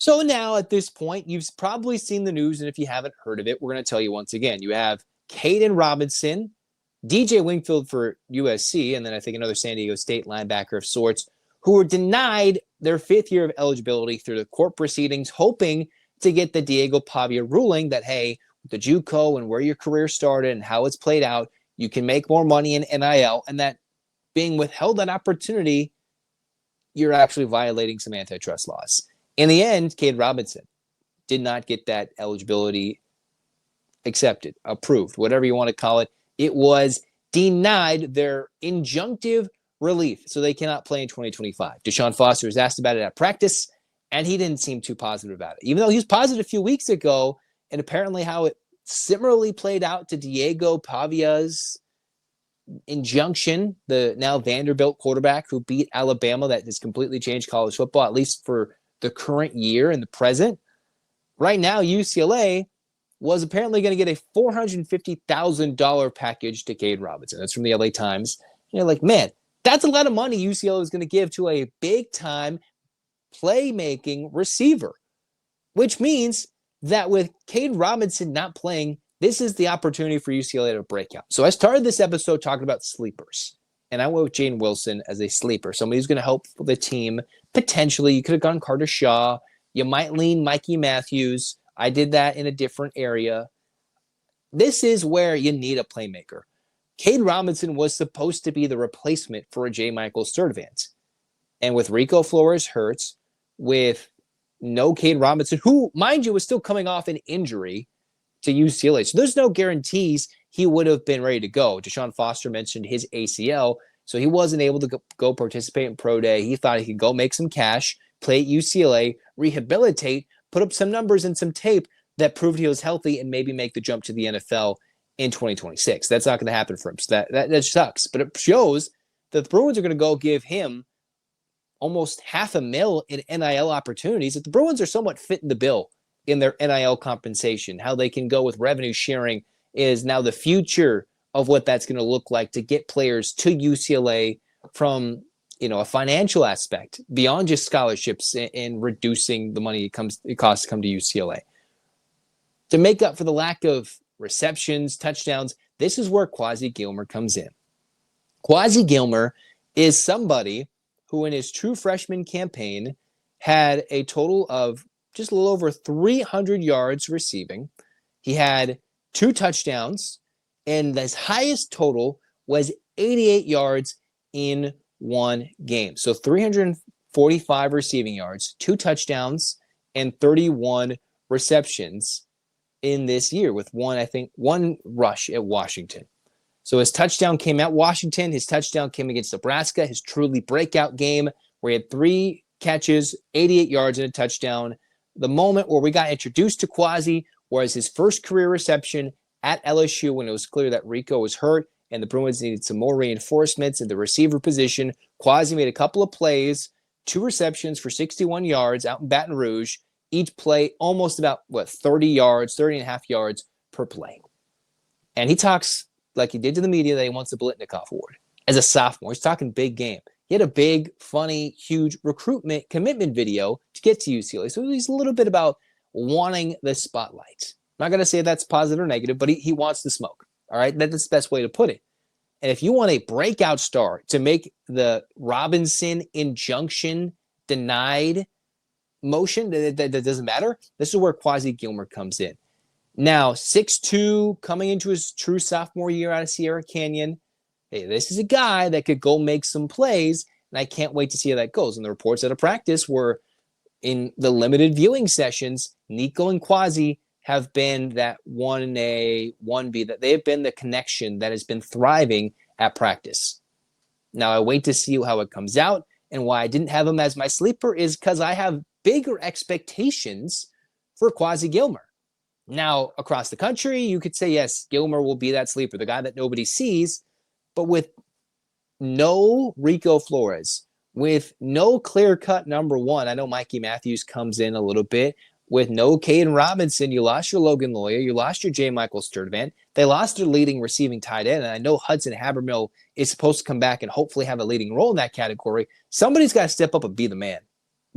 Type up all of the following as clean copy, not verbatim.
So now at this point, you've probably seen the news, and if you haven't heard of it, we're going to tell you once again. You have Kaedin Robinson, DJ Wingfield for USC, and then I think another San Diego State linebacker of sorts, who were denied their 5th year of eligibility through the court proceedings, hoping to get the Diego Pavia ruling that, hey, the JUCO and where your career started and how it's played out, you can make more money in NIL, and that being withheld that opportunity, you're actually violating some antitrust laws. In the end, Kaedin Robinson did not get that eligibility accepted, approved, whatever you want to call it. It was denied their injunctive relief, so they cannot play in 2025. Deshaun Foster was asked about it at practice, and he didn't seem too positive about it, even though he was positive a few weeks ago, and apparently how it similarly played out to Diego Pavia's injunction, the now Vanderbilt quarterback who beat Alabama, that has completely changed college football, at least for the current year and the present. Right now, UCLA was apparently going to get a $450,000 package to Kaedin Robinson. That's from the LA Times. You're like, man, that's a lot of money UCLA is going to give to a big-time playmaking receiver, which means that with Kaedin Robinson not playing, this is the opportunity for UCLA to break out. So I started this episode talking about sleepers, and I went with Jane Wilson as a sleeper, somebody who's going to help the team. Potentially, you could have gone Carter Shaw. You might lean Mikey Matthews. I did that in a different area. This is where you need a playmaker. Kaedin Robinson was supposed to be the replacement for a J. Michael Sturdivant. And with Rico Flores hurt, with no Kaedin Robinson, who, mind you, was still coming off an injury to UCLA. So there's no guarantees he would have been ready to go. Deshaun Foster mentioned his ACL, so he wasn't able to go participate in Pro Day. He thought he could go make some cash, play at UCLA, rehabilitate, put up some numbers and some tape that proved he was healthy, and maybe make the jump to the NFL in 2026. That's not going to happen for him. So that sucks. But it shows that the Bruins are going to go give him almost $500,000 in NIL opportunities. That the Bruins are somewhat fitting the bill in their NIL compensation. How they can go with revenue sharing is now the future of what that's going to look like to get players to UCLA from, a financial aspect beyond just scholarships and reducing the money it costs to come to UCLA. To make up for the lack of receptions, touchdowns, this is where Quasi Gilmer comes in. Quasi Gilmer is somebody who in his true freshman campaign had a total of just a little over 300 yards receiving. He had 2 touchdowns, and his highest total was 88 yards in one game. So 345 receiving yards, 2 touchdowns, and 31 receptions in this year with one rush at Washington. So his touchdown came at Washington. His touchdown came against Nebraska, his truly breakout game where he had 3 catches, 88 yards, and a touchdown. The moment where we got introduced to Quasi was his first career reception at LSU when it was clear that Rico was hurt and the Bruins needed some more reinforcements in the receiver position. Quasi made a couple of plays, 2 receptions for 61 yards out in Baton Rouge. Each play almost about, 30 yards, 30 and a half yards per play. And he talks like he did to the media that he wants the Biletnikoff Award as a sophomore. He's talking big game. He had a big, funny, huge recruitment commitment video to get to UCLA. So he's a little bit about wanting the spotlight. I'm not going to say that's positive or negative, but he wants the smoke. All right, that's the best way to put it. And if you want a breakout star to make the Robinson injunction denied motion, that doesn't matter. This is where Quasi Gilmer comes in. Now, 6'2", coming into his true sophomore year out of Sierra Canyon. Hey, this is a guy that could go make some plays, and I can't wait to see how that goes. And the reports out of practice were in the limited viewing sessions, Nico and Quasi have been that 1A, 1B, that they have been the connection that has been thriving at practice. Now, I wait to see how it comes out, and why I didn't have him as my sleeper is because I have bigger expectations for Quasi Gilmer. Now, across the country, you could say, yes, Gilmer will be that sleeper, the guy that nobody sees, but with no Rico Flores, with no clear-cut number 1, I know Mikey Matthews comes in a little bit. With no Kaedin Robinson, you lost your Logan Loya, you lost your J. Michael Sturdivant. They lost their leading receiving tight end, and I know Hudson Habermill is supposed to come back and hopefully have a leading role in that category. Somebody's got to step up and be the man.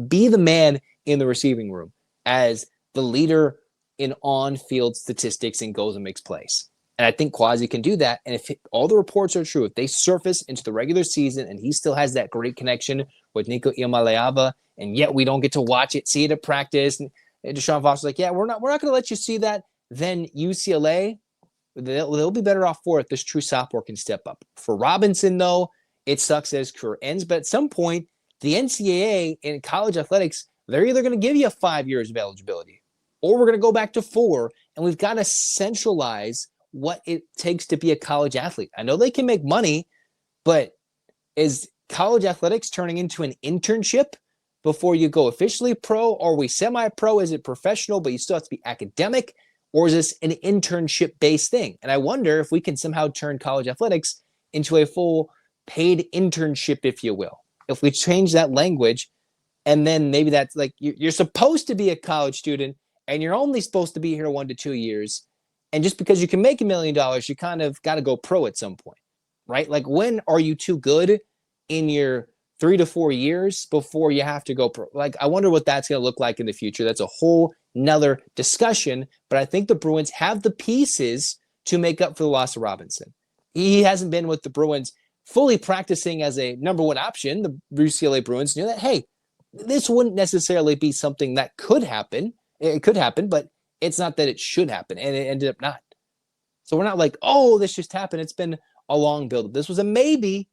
Be the man in the receiving room. as the leader in on-field statistics and goals and makes plays. And I think Quasi can do that. And if all the reports are true, if they surface into the regular season and he still has that great connection with Nico Iamaleava, and yet we don't get to watch it, see it at practice, and Deshaun Foster's like, yeah, we're not going to let you see that, then UCLA, they'll be better off for it if this true sophomore can step up. For Robinson, though, it sucks that his career ends. But at some point, the NCAA in college athletics, they're either going to give you 5 years of eligibility or we're going to go back to 4, and we've got to centralize what it takes to be a college athlete. I know they can make money, but is college athletics turning into an internship before you go officially pro? Or are we semi-pro? Is it professional, but you still have to be academic? Or is this an internship-based thing? And I wonder if we can somehow turn college athletics into a full paid internship, if you will. If we change that language, and then maybe that's like you're supposed to be a college student and you're only supposed to be here 1 to 2 years. And just because you can make $1 million, you kind of got to go pro at some point, right? Like, when are you too good in your 3 to 4 years before you have to go pro? Like, I wonder what that's going to look like in the future. That's a whole nother discussion. But I think the Bruins have the pieces to make up for the loss of Robinson. He hasn't been with the Bruins fully practicing as a number one option. The UCLA Bruins knew that, hey, this wouldn't necessarily be something that could happen. It could happen, but it's not that it should happen, and it ended up not. So we're not like, oh, this just happened. It's been a long build-up. This was a maybe,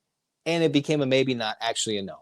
and it became a maybe, not actually a no.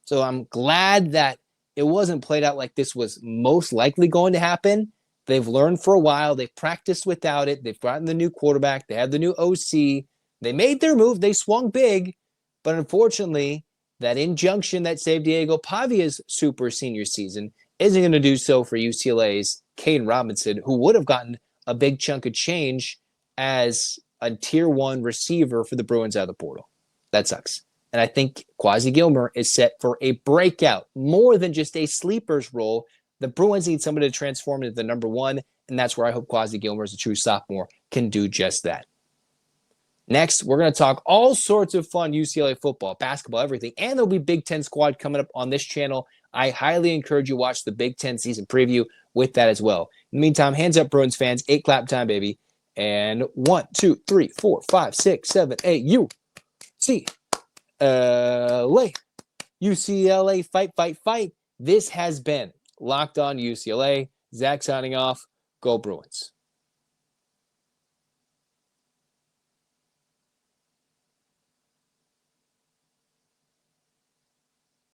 So I'm glad that it wasn't played out like this was most likely going to happen. They've learned for a while. They've practiced without it. They've gotten the new quarterback. They have the new OC. They made their move. They swung big. But unfortunately, that injunction that saved Diego Pavia's super senior season isn't going to do so for UCLA's Kaedin Robinson, who would have gotten a big chunk of change as a tier 1 receiver for the Bruins out of the portal. That sucks. And I think Quasi Gilmer is set for a breakout, more than just a sleeper's role. The Bruins need somebody to transform into the number 1, and that's where I hope Quasi Gilmer, as a true sophomore, can do just that. Next, we're going to talk all sorts of fun UCLA football, basketball, everything, and there'll be Big Ten squad coming up on this channel. I highly encourage you to watch the Big Ten season preview with that as well. In the meantime, hands up, Bruins fans. 8 clap time, baby. And 1, 2, 3, 4, 5, 6, 7, 8. UCLA. UCLA, fight, fight, fight. This has been Locked On UCLA. Zach signing off. Go Bruins.